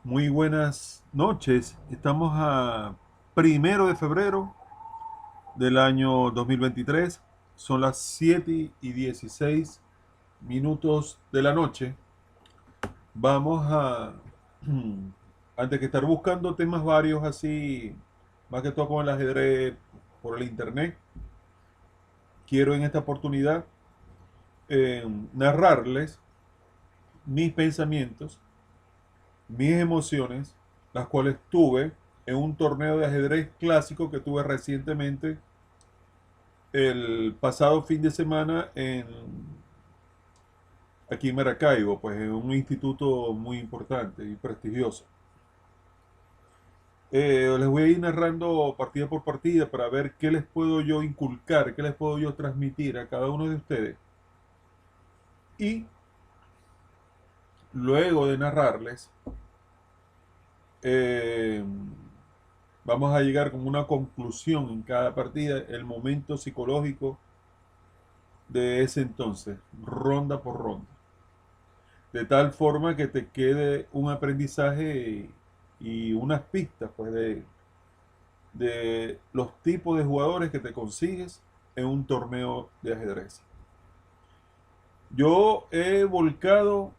Muy buenas noches. Estamos a 1 de febrero del año 2023. Son las 7:16 de la noche. Vamos a, antes que estar buscando temas varios así, más que todo con el ajedrez por el internet, quiero en esta oportunidad narrarles mis pensamientos, mis emociones, las cuales tuve en un torneo de ajedrez clásico que tuve recientemente el pasado fin de semana aquí en Maracaibo, pues en un instituto muy importante y prestigioso. Les voy a ir narrando partida por partida para ver qué les puedo yo inculcar, qué les puedo yo transmitir a cada uno de ustedes. Y luego de narrarles, eh, vamos a llegar como una conclusión en cada partida, el momento psicológico de ese entonces, ronda por ronda. De tal forma que te quede un aprendizaje y unas pistas pues, de los tipos de jugadores que te consigues en un torneo de ajedrez. Yo he volcado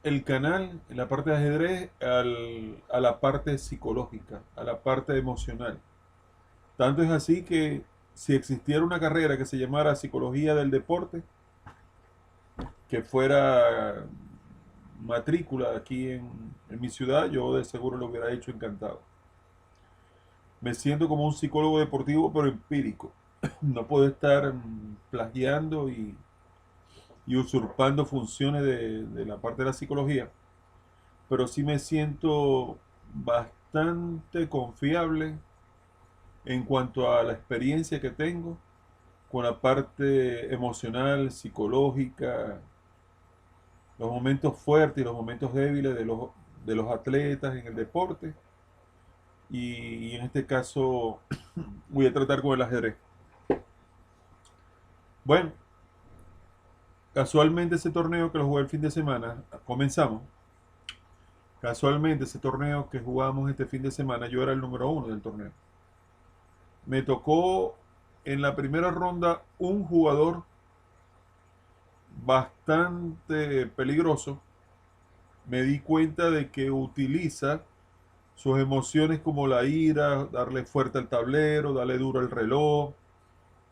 el canal en la parte de ajedrez a la parte psicológica, a la parte emocional. Tanto es así que si existiera una carrera que se llamara Psicología del Deporte, que fuera matrícula aquí en mi ciudad, yo de seguro lo hubiera hecho encantado. Me siento como un psicólogo deportivo, pero empírico. No puedo estar plagiando y usurpando funciones de la parte de la psicología, pero sí me siento bastante confiable en cuanto a la experiencia que tengo con la parte emocional, psicológica, los momentos fuertes y los momentos débiles de los atletas en el deporte. Y en este caso voy a tratar con el ajedrez. Bueno, casualmente ese torneo que lo jugué el fin de semana, comenzamos. Casualmente ese torneo que jugamos este fin de semana, yo era el número uno del torneo. Me tocó en la primera ronda un jugador bastante peligroso. Me di cuenta de que utiliza sus emociones como la ira, darle fuerte al tablero, darle duro al reloj,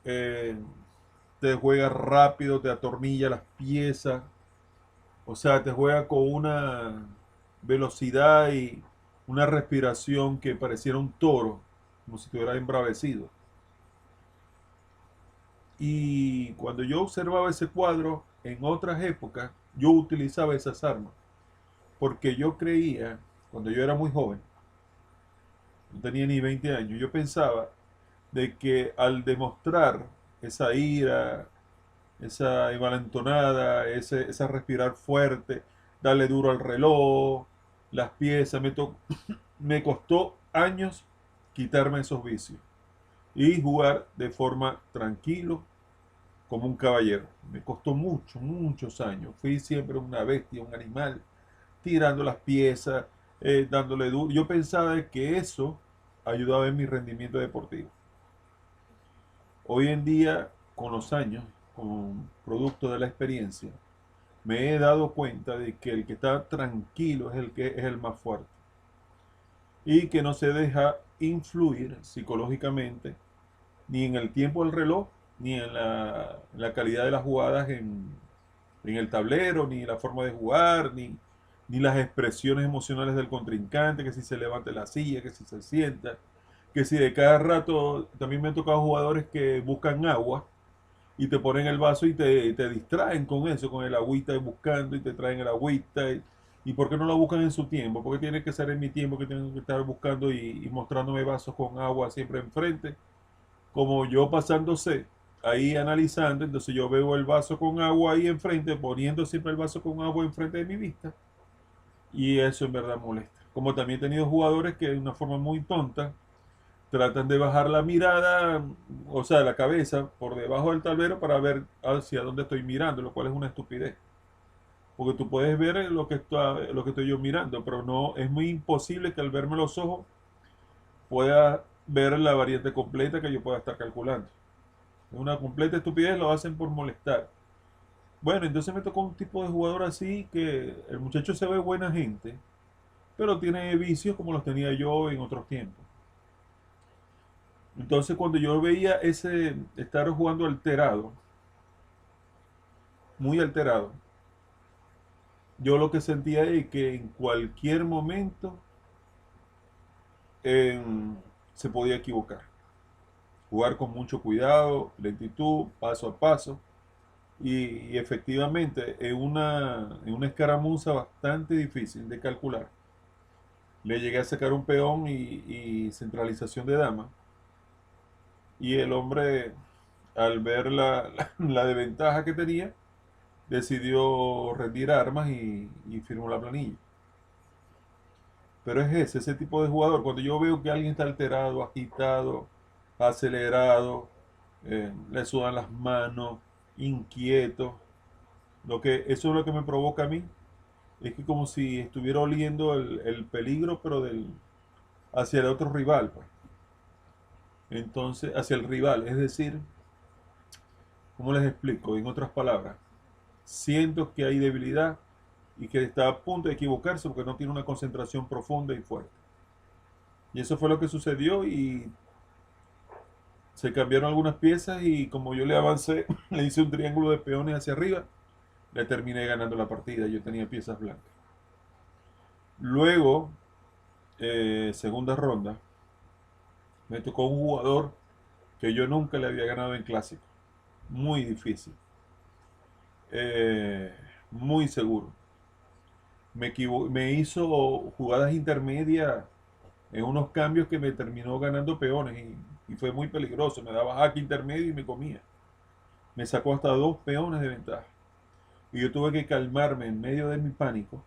eh, te juega rápido, te atornilla las piezas, o sea, te juega con una velocidad y una respiración que pareciera un toro, como si estuviera embravecido. Y cuando yo observaba ese cuadro, en otras épocas, yo utilizaba esas armas, porque yo creía, cuando yo era muy joven, no tenía ni 20 años, yo pensaba de que al demostrar esa ira, esa envalentonada, esa respirar fuerte, darle duro al reloj, las piezas, me costó años quitarme esos vicios y jugar de forma tranquilo, como un caballero. Me costó muchos años. Fui siempre una bestia, un animal, tirando las piezas, dándole duro. Yo pensaba que eso ayudaba en mi rendimiento deportivo. Hoy en día, con los años, con producto de la experiencia, me he dado cuenta de que el que está tranquilo es el que es el más fuerte y que no se deja influir psicológicamente ni en el tiempo del reloj, ni en la calidad de las jugadas en el tablero, ni en la forma de jugar, ni las expresiones emocionales del contrincante, que si se levanta la silla, que si se sienta, que si de cada rato, también me han tocado jugadores que buscan agua y te ponen el vaso y te distraen con eso, con el agüita buscando y te traen el agüita. ¿Y por qué no lo buscan en su tiempo? Porque tiene que ser en mi tiempo que tengo que estar buscando y mostrándome vasos con agua siempre enfrente, como yo pasándose ahí analizando, entonces yo veo el vaso con agua ahí enfrente, poniendo siempre el vaso con agua enfrente de mi vista, y eso en verdad molesta. Como también he tenido jugadores que de una forma muy tonta tratan de bajar la mirada, o sea, la cabeza por debajo del tablero para ver hacia dónde estoy mirando, lo cual es una estupidez. porque tú puedes ver lo que estoy yo mirando, pero no, es muy imposible que al verme los ojos pueda ver la variante completa que yo pueda estar calculando. Es una completa estupidez, lo hacen por molestar. Bueno, entonces me tocó un tipo de jugador así que el muchacho se ve buena gente, pero tiene vicios como los tenía yo en otros tiempos. Entonces cuando yo veía ese estar jugando alterado, muy alterado, yo lo que sentía es que en cualquier momento se podía equivocar. Jugar con mucho cuidado, lentitud, paso a paso. Y efectivamente, en una escaramuza bastante difícil de calcular, le llegué a sacar un peón y centralización de dama. Y el hombre, al ver la desventaja que tenía, decidió rendir armas y firmó la planilla. Pero es ese tipo de jugador. Cuando yo veo que alguien está alterado, agitado, acelerado, le sudan las manos, inquieto, eso es lo que me provoca a mí. Es que como si estuviera oliendo el peligro, pero hacia el otro rival, pues. Entonces, hacia el rival. Es decir, ¿cómo les explico? En otras palabras, siento que hay debilidad y que está a punto de equivocarse porque no tiene una concentración profunda y fuerte. Y eso fue lo que sucedió y se cambiaron algunas piezas y como yo le avancé, le hice un triángulo de peones hacia arriba, le terminé ganando la partida. Yo tenía piezas blancas. Luego, segunda ronda, me tocó un jugador que yo nunca le había ganado en clásico. Muy difícil. Eh, Muy seguro. Me hizo jugadas intermedias en unos cambios que me terminó ganando peones y fue muy peligroso. Me daba jaque intermedio y me comía. Me sacó hasta 2 peones de ventaja. Y yo tuve que calmarme en medio de mi pánico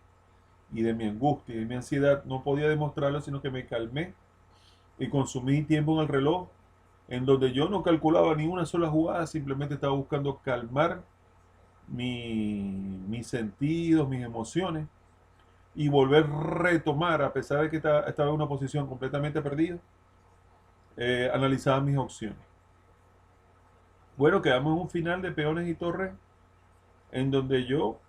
y de mi angustia y de mi ansiedad. No podía demostrarlo, sino que me calmé y consumí tiempo en el reloj en donde yo no calculaba ni una sola jugada, simplemente estaba buscando calmar mis sentidos, mis emociones y volver a retomar, a pesar de que estaba en una posición completamente perdida, analizaba mis opciones. Bueno, quedamos en un final de peones y torres en donde yo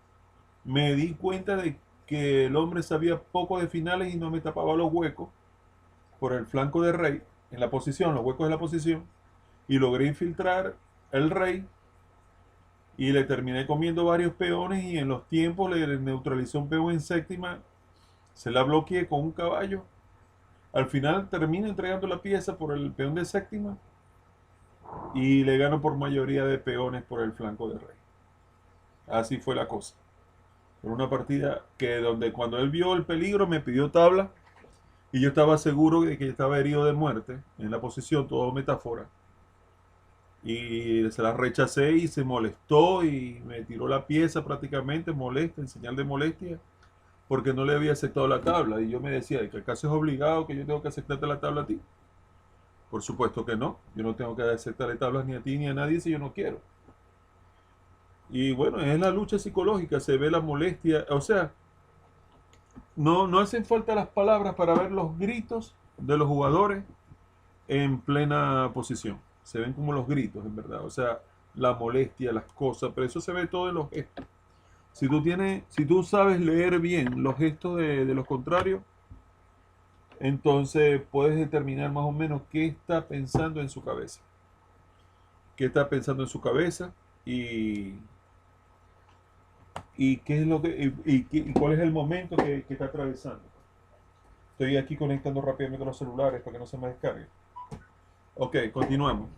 me di cuenta de que el hombre sabía poco de finales y no me tapaba los huecos por el flanco de rey, en la posición, los huecos de la posición, y logré infiltrar el rey y le terminé comiendo varios peones y en los tiempos le neutralicé un peón en séptima, se la bloqueé con un caballo. Al final termino entregando la pieza por el peón de séptima y le gano por mayoría de peones por el flanco de rey. Así fue la cosa. Fue una partida que donde cuando él vio el peligro me pidió tabla y yo estaba seguro de que estaba herido de muerte en la posición, todo metáfora. Y se la rechacé y se molestó y me tiró la pieza prácticamente molesta, en señal de molestia, porque no le había aceptado la tabla. Y yo me decía, ¿que acaso es obligado que yo tengo que aceptarte la tabla a ti? Por supuesto que no. Yo no tengo que aceptarle tablas ni a ti ni a nadie si yo no quiero. Y bueno, es la lucha psicológica, se ve la molestia. O sea, no hacen falta las palabras para ver los gritos de los jugadores en plena posición. Se ven como los gritos, en verdad. O sea, la molestia, las cosas, pero eso se ve todo en los gestos. Si tú sabes leer bien los gestos de los contrarios, entonces puedes determinar más o menos qué está pensando en su cabeza. Qué está pensando en su cabeza y, qué es lo que, y cuál es el momento que está atravesando. Estoy aquí conectando rápidamente los celulares para que no se me descargue. Ok, continuamos.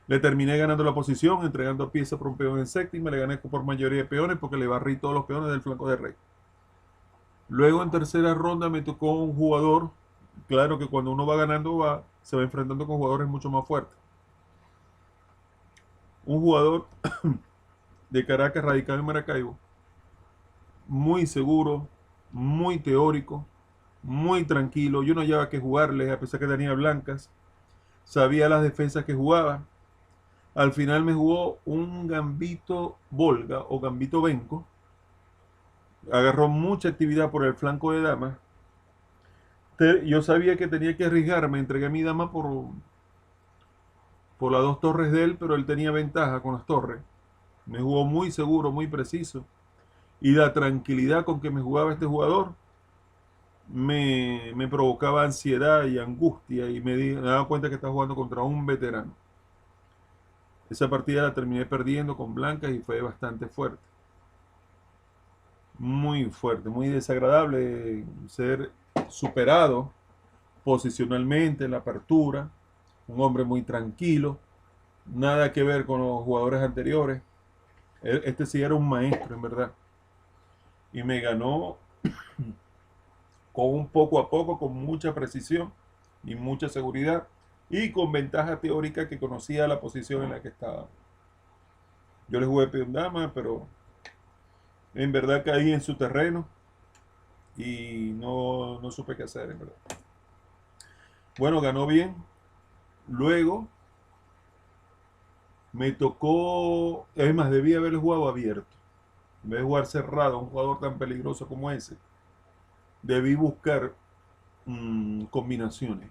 Le terminé ganando la posición, entregando pieza por un peón en séptima, le gané por mayoría de peones porque le barrí todos los peones del flanco de rey. Luego en tercera ronda me tocó un jugador, claro que cuando uno va ganando se va enfrentando con jugadores mucho más fuertes. Un jugador de Caracas radicado en Maracaibo, muy seguro, muy teórico, muy tranquilo. Yo no hallaba que jugarle a pesar que tenía blancas. Sabía las defensas que jugaba. Al final me jugó un gambito Volga o gambito Benco. Agarró mucha actividad por el flanco de dama. Yo sabía que tenía que arriesgarme, entregué a mi dama por las dos torres de él, pero él tenía ventaja con las torres. Me jugó muy seguro, muy preciso. Y la tranquilidad con que me jugaba este jugador me provocaba ansiedad y angustia y me daba cuenta que estaba jugando contra un veterano. Esa partida la terminé perdiendo con blancas y fue bastante fuerte. Muy fuerte, muy desagradable ser superado posicionalmente en la apertura. Un hombre muy tranquilo, nada que ver con los jugadores anteriores. Este sí era un maestro, en verdad. Y me ganó con un poco a poco, con mucha precisión y mucha seguridad. Y con ventaja teórica que conocía la posición en la que estaba. Yo le jugué peón dama, pero en verdad caí en su terreno y no supe qué hacer, en verdad. Bueno, ganó bien. Luego me tocó, es más, debía haber jugado abierto. En vez de jugar cerrado, un jugador tan peligroso como ese, debí buscar combinaciones.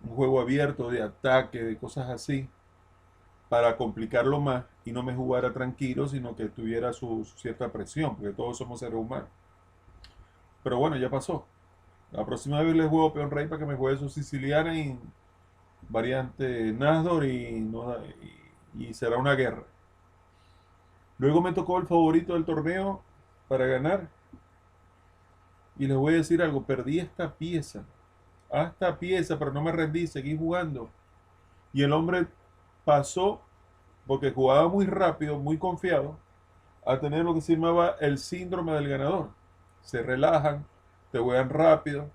Un juego abierto de ataque, de cosas así, para complicarlo más y no me jugara tranquilo, sino que tuviera su cierta presión, porque todos somos seres humanos. Pero bueno, ya pasó. La próxima vez le juego peón rey para que me juegue su siciliana y variante Nasdor y será una guerra. Luego me tocó el favorito del torneo para ganar. Y les voy a decir algo, perdí esta pieza. Esta pieza, pero no me rendí, seguí jugando. Y el hombre pasó, porque jugaba muy rápido, muy confiado, a tener lo que se llamaba el síndrome del ganador. Se relajan, te juegan rápido,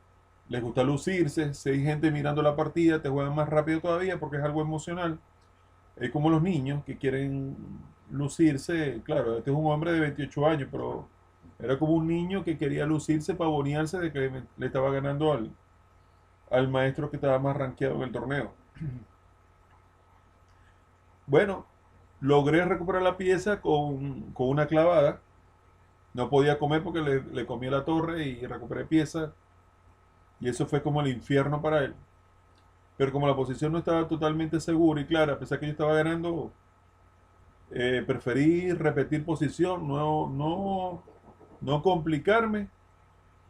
les gusta lucirse, si hay gente mirando la partida, te juegan más rápido todavía porque es algo emocional. Es como los niños que quieren lucirse. Claro, este es un hombre de 28 años, pero era como un niño que quería lucirse, pavonearse de que le estaba ganando al maestro que estaba más rankeado en el torneo. Bueno, logré recuperar la pieza con una clavada. No podía comer porque le comí la torre y recuperé pieza. Y eso fue como el infierno para él. Pero como la posición no estaba totalmente segura y clara, a pesar que yo estaba ganando, preferí repetir posición, no complicarme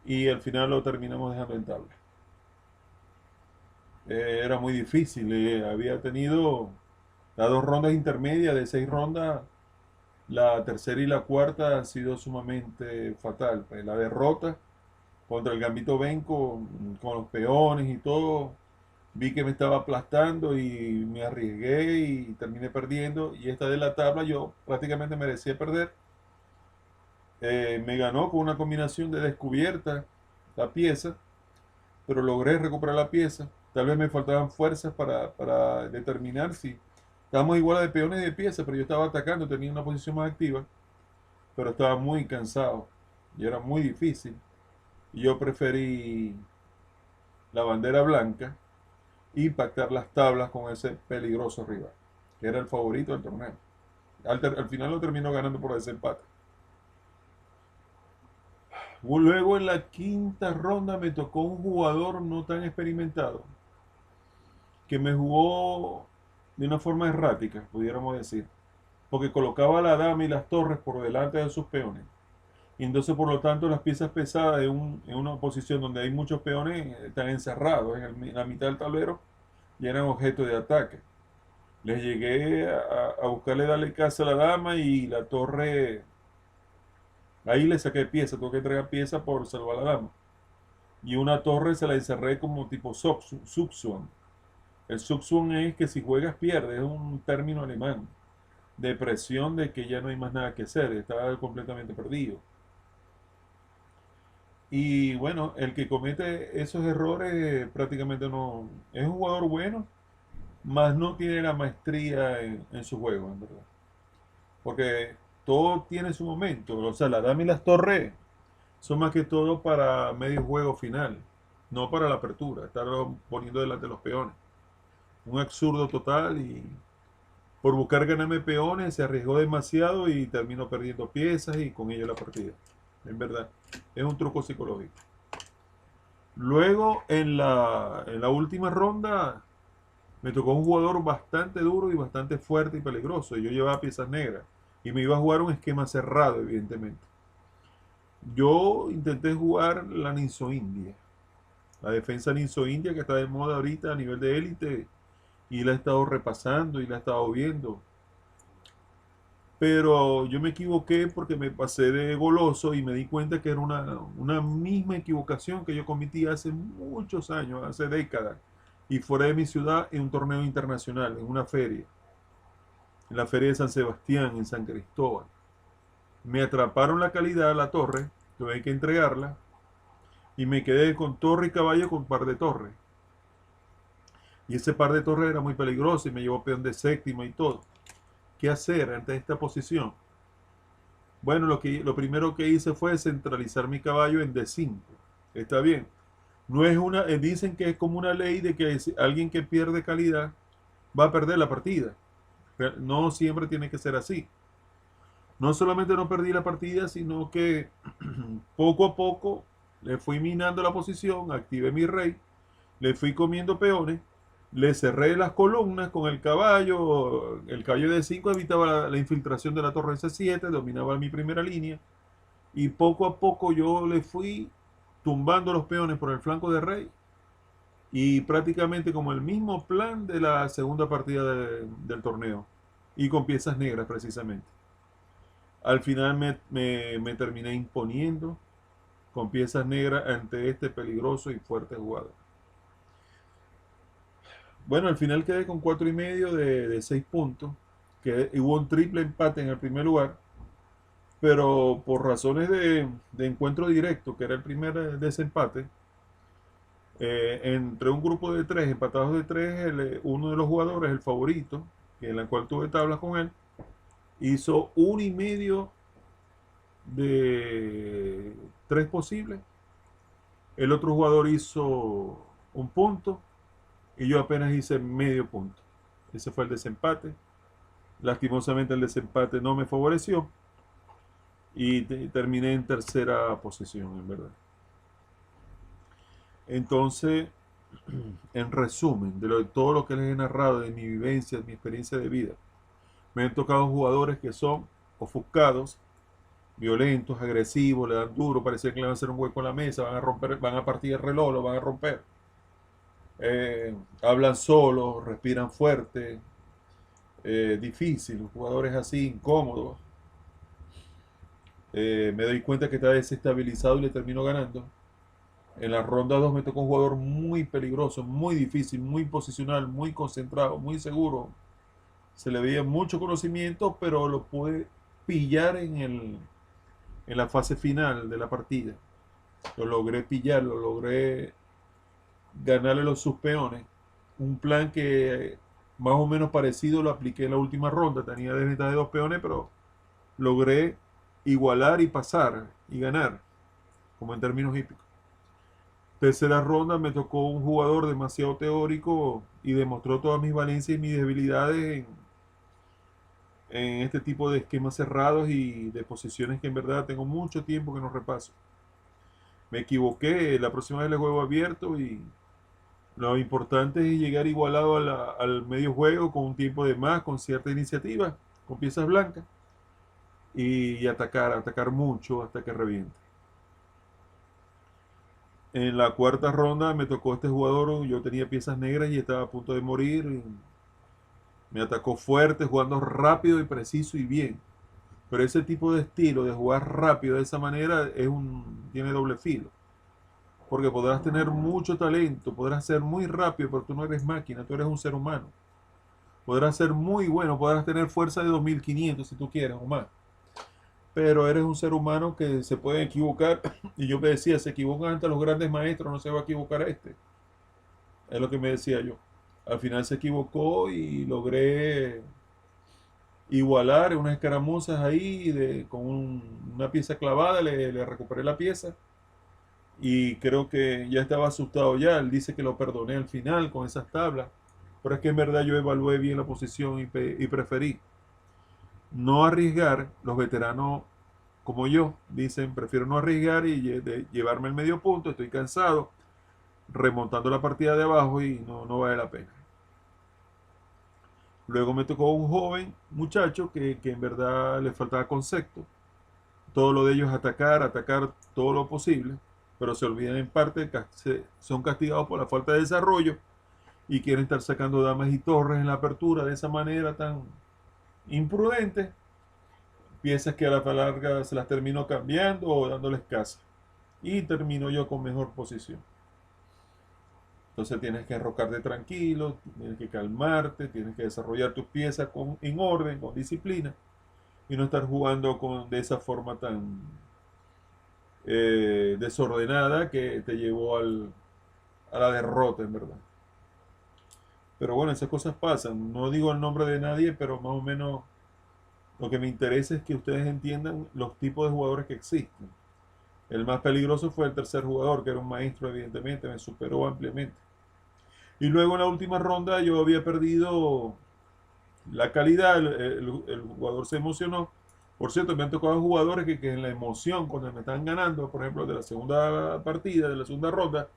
y al final lo terminamos dejando en tabla. Era muy difícil, había tenido las dos rondas intermedias de 6 rondas, la tercera y la cuarta han sido sumamente fatal. Pues, la derrota contra el Gambito Ben con los peones y todo, vi que me estaba aplastando y me arriesgué y terminé perdiendo. Y esta de la tabla yo prácticamente merecía perder. Me ganó con una combinación de descubierta la pieza, pero logré recuperar la pieza. Tal vez me faltaban fuerzas para determinar si estábamos igual de peones y de piezas, pero yo estaba atacando, tenía una posición más activa, pero estaba muy cansado y era muy difícil. Y yo preferí la bandera blanca e impactar las tablas con ese peligroso rival, que era el favorito del torneo. Al final lo terminó ganando por desempate. Luego en la quinta ronda me tocó un jugador no tan experimentado, que me jugó de una forma errática, pudiéramos decir, porque colocaba a la dama y las torres por delante de sus peones. Y entonces, por lo tanto, las piezas pesadas en una posición donde hay muchos peones están encerrados en la mitad del tablero y eran objeto de ataque. Les llegué a buscarle darle casa a la dama y la torre. Ahí le saqué pieza, tuve que entregar pieza por salvar a la dama. Y una torre se la encerré como tipo Zugzwang. El Zugzwang es que si juegas pierdes, es un término alemán de presión de que ya no hay más nada que hacer, está completamente perdido. Y bueno, el que comete esos errores prácticamente no es un jugador bueno, más no tiene la maestría en su juego, en verdad. Porque todo tiene su momento. O sea, la dama y las torres son más que todo para medio juego final, no para la apertura, estar poniendo delante de los peones. Un absurdo total por buscar ganarme peones, se arriesgó demasiado y terminó perdiendo piezas y con ello la partida. En verdad, es un truco psicológico. Luego, en la última ronda, me tocó un jugador bastante duro y bastante fuerte y peligroso. Yo llevaba piezas negras y me iba a jugar un esquema cerrado, evidentemente. Yo intenté jugar la Ninso India, la defensa Ninso India que está de moda ahorita a nivel de élite y la he estado repasando y la he estado viendo. Pero yo me equivoqué porque me pasé de goloso y me di cuenta que era una misma equivocación que yo cometí hace muchos años, hace décadas, y fuera de mi ciudad en un torneo internacional, en una feria, en la feria de San Sebastián, en San Cristóbal. Me atraparon la calidad, la torre, tuve que entregarla, y me quedé con torre y caballo con par de torres. Y ese par de torres era muy peligroso y me llevó peón de séptima y todo. ¿Qué hacer ante esta posición? Bueno, lo primero que hice fue centralizar mi caballo en D5. Está bien. No es dicen que es como una ley de que alguien que pierde calidad va a perder la partida. No siempre tiene que ser así. No solamente no perdí la partida, sino que poco a poco le fui minando la posición, activé mi rey, le fui comiendo peones, le cerré las columnas con el caballo de 5 evitaba la infiltración de la torre C7, dominaba mi primera línea, y poco a poco yo le fui tumbando los peones por el flanco de rey, y prácticamente como el mismo plan de la segunda partida del torneo, y con piezas negras precisamente. Al final me terminé imponiendo con piezas negras ante este peligroso y fuerte jugador. Bueno, al final quedé con 4,5 de 6 puntos. Hubo un triple empate en el primer lugar, pero por razones de encuentro directo, que era el primer desempate, entre un grupo de 3, empatados de 3, uno de los jugadores, el favorito, en la cual tuve tablas con él, hizo 1,5 de 3 posibles. El otro jugador hizo un punto y yo apenas hice medio punto. Ese fue el desempate. Lastimosamente el desempate no me favoreció y terminé en tercera posición, en verdad. Entonces, en resumen, de todo lo que les he narrado, de mi vivencia, de mi experiencia de vida, me han tocado jugadores que son ofuscados, violentos, agresivos, le dan duro, parece que le van a hacer un hueco en la mesa, van a romper, van a partir el reloj, lo van a romper. Hablan solos, respiran fuerte, difícil, jugadores así, incómodos. Me doy cuenta que está desestabilizado y le termino ganando. En la ronda 2 me tocó un jugador muy peligroso, muy difícil, muy posicional, muy concentrado, muy seguro. Se le veía mucho conocimiento, pero lo pude pillar en la fase final de la partida. Lo logré pillar, lo logré ganarle los sus peones. Un plan que más o menos parecido lo apliqué en la última ronda. Tenía desventaja de 2 peones, pero logré igualar y pasar y ganar, como en términos hípicos. Tercera ronda me tocó un jugador demasiado teórico y demostró todas mis valencias y mis debilidades en este tipo de esquemas cerrados y de posiciones que en verdad tengo mucho tiempo que no repaso. Me equivoqué, la próxima vez le juego abierto y lo importante es llegar igualado al medio juego con un tiempo de más, con cierta iniciativa, con piezas blancas y atacar mucho hasta que reviente. En la cuarta ronda me tocó este jugador, yo tenía piezas negras y estaba a punto de morir. Me atacó fuerte, jugando rápido y preciso y bien. Pero ese tipo de estilo de jugar rápido de esa manera tiene doble filo. Porque podrás tener mucho talento, podrás ser muy rápido, pero tú no eres máquina, tú eres un ser humano. Podrás ser muy bueno, podrás tener fuerza de 2,500 si tú quieres o más. Pero eres un ser humano que se puede equivocar. Y yo me decía, se equivocan ante los grandes maestros, no se va a equivocar este. Es lo que me decía yo. Al final se equivocó y logré igualar unas escaramuzas ahí con una pieza clavada, le recuperé la pieza y creo que ya estaba asustado ya. Él dice que lo perdoné al final con esas tablas. Pero es que en verdad yo evalué bien la posición y preferí no arriesgar. Los veteranos como yo dicen, prefiero no arriesgar y llevarme el medio punto, estoy cansado, remontando la partida de abajo y no vale la pena. Luego me tocó un joven muchacho que en verdad le faltaba concepto. Todo lo de ellos es atacar todo lo posible, pero se olvidan en parte que son castigados por la falta de desarrollo y quieren estar sacando damas y torres en la apertura de esa manera tan imprudente. Piezas que a la larga se las termino cambiando o dándoles casa. Y termino yo con mejor posición. Entonces tienes que enrocarte tranquilo, tienes que calmarte, tienes que desarrollar tus piezas en orden, con disciplina, y no estar jugando de esa forma tan desordenada que te llevó a la derrota, en verdad. Pero bueno, esas cosas pasan. No digo el nombre de nadie, pero más o menos lo que me interesa es que ustedes entiendan los tipos de jugadores que existen. El más peligroso fue el tercer jugador, que era un maestro, evidentemente, me superó ampliamente. Y luego en la última ronda yo había perdido la calidad, el jugador se emocionó. Por cierto, me han tocado jugadores que en la emoción, cuando me están ganando, por ejemplo, de la segunda partida, de la segunda ronda,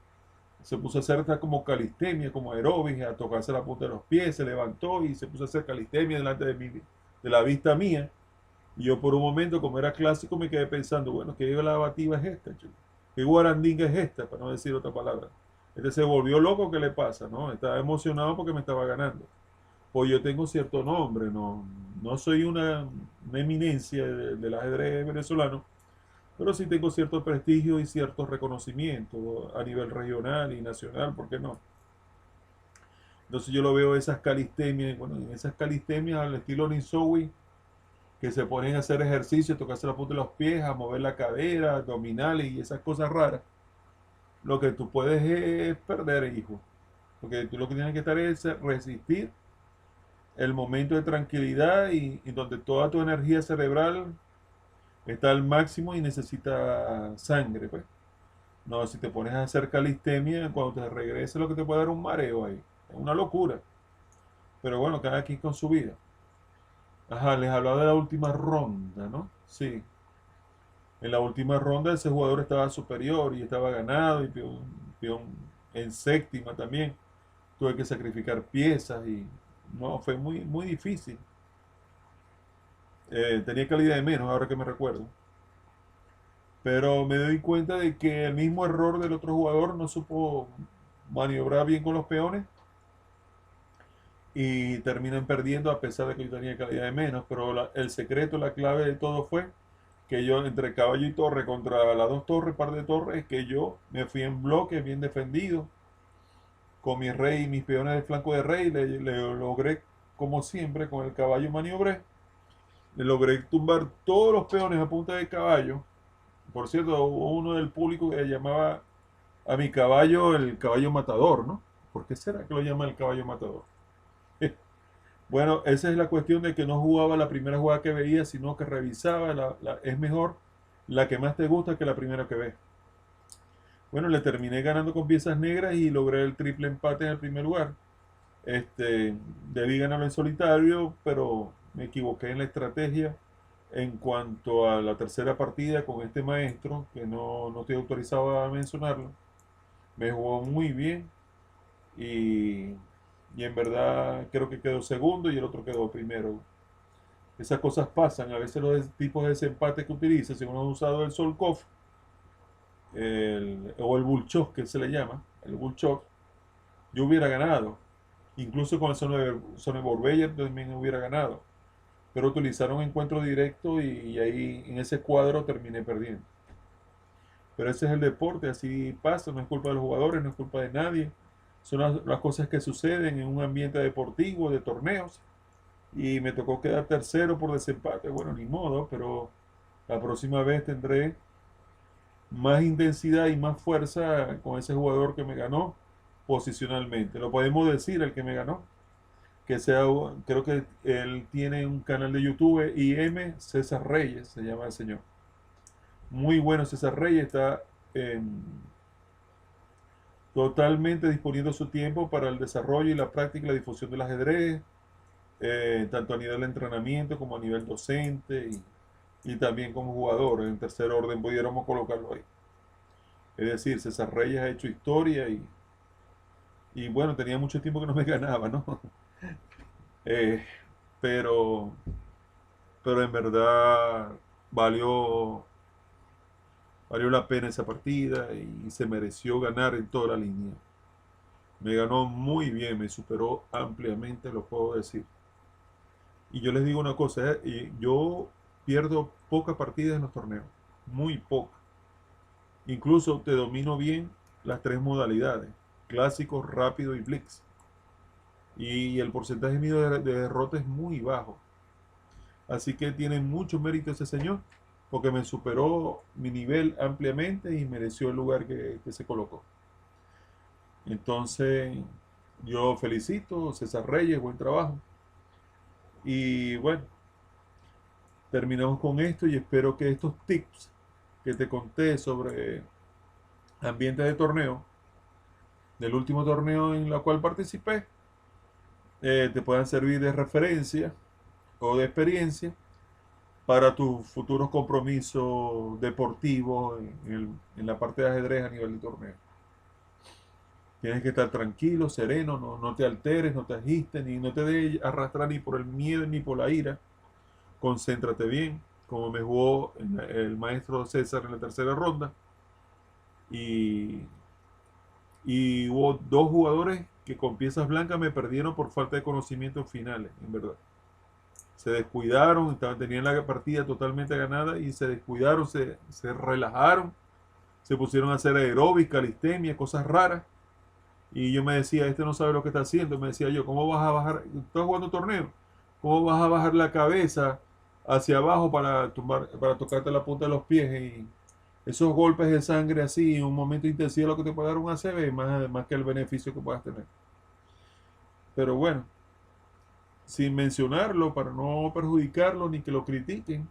se puso a hacer esta como calistenia, como aeróbic, a tocarse la punta de los pies, se levantó y se puso a hacer calistenia delante de la vista mía. Y yo por un momento, como era clásico, me quedé pensando, bueno, ¿qué lavativa es esta, chico? ¿Qué guarandinga es esta? Para no decir otra palabra. Este se volvió loco, ¿qué le pasa? ¿No? Estaba emocionado porque me estaba ganando. Pues yo tengo cierto nombre, no soy una eminencia del ajedrez venezolano, pero sí tengo cierto prestigio y cierto reconocimiento a nivel regional y nacional, ¿por qué no? Entonces yo lo veo esas calistemias, bueno, en esas calistemias al estilo Ninsowi, que se ponen a hacer ejercicio, tocarse la punta de los pies, a mover la cadera, abdominales y esas cosas raras. Lo que tú puedes es perder, hijo. Porque tú lo que tienes que estar es resistir el momento de tranquilidad y donde toda tu energía cerebral está al máximo y necesita sangre, pues. No, si te pones a hacer calistenia, cuando te regrese lo que te puede dar un mareo ahí. Es una locura. Pero bueno, cada quien con su vida. Ajá, les hablaba de la última ronda, ¿no? Sí. En la última ronda ese jugador estaba superior y estaba ganado y peón en séptima también. Tuve que sacrificar piezas y no, fue muy difícil. Tenía calidad de menos, ahora que me recuerdo. Pero me doy cuenta de que el mismo error del otro jugador no supo maniobrar bien con los peones y terminan perdiendo a pesar de que yo tenía calidad de menos. Pero el secreto, la clave de todo fue que yo entre caballo y torre contra las dos torres, par de torres, que yo me fui en bloque bien defendido con mi rey y mis peones del flanco de rey, le logré como siempre con el caballo maniobré, le logré tumbar todos los peones a punta de caballo. Por cierto, hubo uno del público que llamaba a mi caballo el caballo matador, ¿no? ¿Por qué será que lo llama el caballo matador? Bueno, esa es la cuestión de que no jugaba la primera jugada que veía, sino que revisaba. Es mejor la que más te gusta que la primera que ves. Bueno, le terminé ganando con piezas negras y logré el triple empate en el primer lugar. Debí ganarlo en solitario, pero me equivoqué en la estrategia en cuanto a la tercera partida con este maestro, que no estoy autorizado a mencionarlo. Me jugó muy bien y, y en verdad creo que quedó segundo y el otro quedó primero. Esas cosas pasan. A veces los tipos de desempate que utiliza, si uno ha usado el Solkov o el Bulchov, que se le llama, el Bulchov, yo hubiera ganado. Incluso con el Sonneborg Beyer también hubiera ganado. Pero utilizaron encuentro directo y ahí en ese cuadro terminé perdiendo. Pero ese es el deporte, así pasa, no es culpa de los jugadores, no es culpa de nadie. Son las cosas que suceden en un ambiente deportivo, de torneos. Y me tocó quedar tercero por desempate. Bueno, ni modo, pero la próxima vez tendré más intensidad y más fuerza con ese jugador que me ganó posicionalmente. Lo podemos decir, el que me ganó. Que sea, creo que él tiene un canal de YouTube, IM César Reyes, se llama el señor. Muy bueno César Reyes, está en, totalmente disponiendo su tiempo para el desarrollo y la práctica y la difusión del ajedrez, tanto a nivel de entrenamiento como a nivel docente y también como jugador. En tercer orden pudiéramos colocarlo ahí. Es decir, César Reyes ha hecho historia y bueno, tenía mucho tiempo que no me ganaba, ¿no? Eh, pero, pero en verdad valió, valió la pena esa partida y se mereció ganar en toda la línea. Me ganó muy bien, me superó ampliamente, lo puedo decir. Y yo les digo una cosa, yo pierdo pocas partidas en los torneos, muy pocas. Incluso te domino bien las tres modalidades, clásico, rápido y blitz. Y el porcentaje mío de derrota es muy bajo. Así que tiene mucho mérito ese señor, porque me superó mi nivel ampliamente y mereció el lugar que se colocó. Entonces, yo felicito, César Reyes, buen trabajo. Y bueno, terminamos con esto y espero que estos tips que te conté sobre ambiente de torneo, del último torneo en el cual participé, te puedan servir de referencia o de experiencia para tus futuros compromisos deportivos en la parte de ajedrez a nivel de torneo. Tienes que estar tranquilo, sereno, no te alteres, no te agistes, ni no te dejes arrastrar ni por el miedo ni por la ira. Concéntrate bien, como me jugó el maestro César en la tercera ronda. Y, y hubo dos jugadores que con piezas blancas me perdieron por falta de conocimientos finales, en verdad. Se descuidaron, tenían la partida totalmente ganada y se descuidaron, se relajaron, se pusieron a hacer aeróbic, calistenia, cosas raras. Y yo me decía, este no sabe lo que está haciendo. Me decía yo, ¿cómo vas a bajar? Estás jugando torneo. ¿Cómo vas a bajar la cabeza hacia abajo para tocarte la punta de los pies? Y esos golpes de sangre así, en un momento intensivo, lo que te puede dar un ACV, más que el beneficio que puedas tener. Pero bueno, sin mencionarlo, para no perjudicarlo ni que lo critiquen,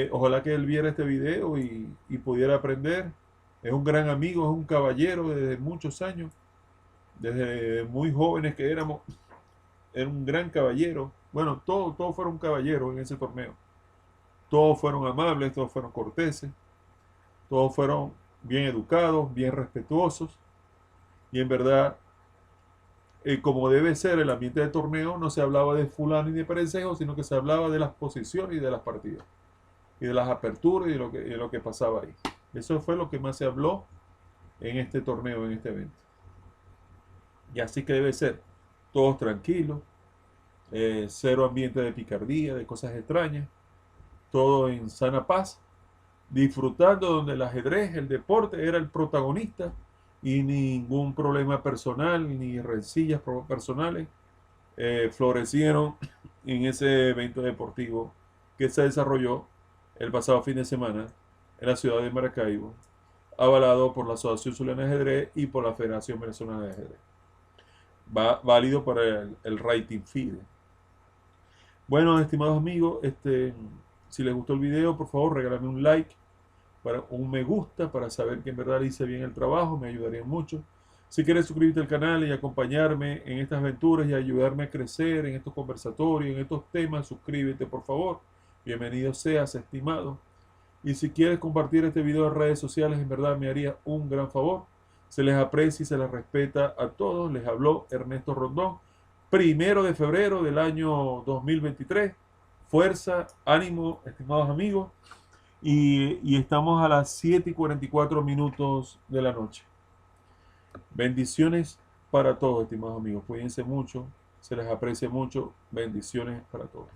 ojalá que él viera este video y pudiera aprender. Es un gran amigo, es un caballero desde muchos años, desde muy jóvenes que éramos. Era un gran caballero. Bueno, todos fueron caballeros en ese torneo. Todos fueron amables, todos fueron corteses, todos fueron bien educados, bien respetuosos. Y en verdad, como debe ser el ambiente de torneo, no se hablaba de fulano ni de perencejo, sino que se hablaba de las posiciones y de las partidas. Y de las aperturas y de lo que pasaba ahí. Eso fue lo que más se habló en este torneo, en este evento. Y así que debe ser. Todos tranquilos, cero ambiente de picardía, de cosas extrañas, todo en sana paz, disfrutando donde el ajedrez, el deporte era el protagonista y ningún problema personal ni rencillas personales florecieron en ese evento deportivo que se desarrolló el pasado fin de semana en la ciudad de Maracaibo, avalado por la Asociación Zuliana de Ajedrez y por la Federación Venezolana de Ajedrez. Válido para el rating FIDE. Bueno, estimados amigos, si les gustó el video, por favor, regálame un like, un me gusta, para saber que en verdad hice bien el trabajo, me ayudaría mucho. Si quieres suscribirte al canal y acompañarme en estas aventuras y ayudarme a crecer en estos conversatorios, en estos temas, suscríbete, por favor. Bienvenido seas, estimado. Y si quieres compartir este video en redes sociales, en verdad me haría un gran favor. Se les aprecia y se les respeta a todos. Les habló Ernesto Rondón, 1 de febrero del año 2023. Fuerza, ánimo, estimados amigos. Y estamos a las 7:44 de la noche. Bendiciones para todos, estimados amigos. Cuídense mucho, se les aprecia mucho. Bendiciones para todos.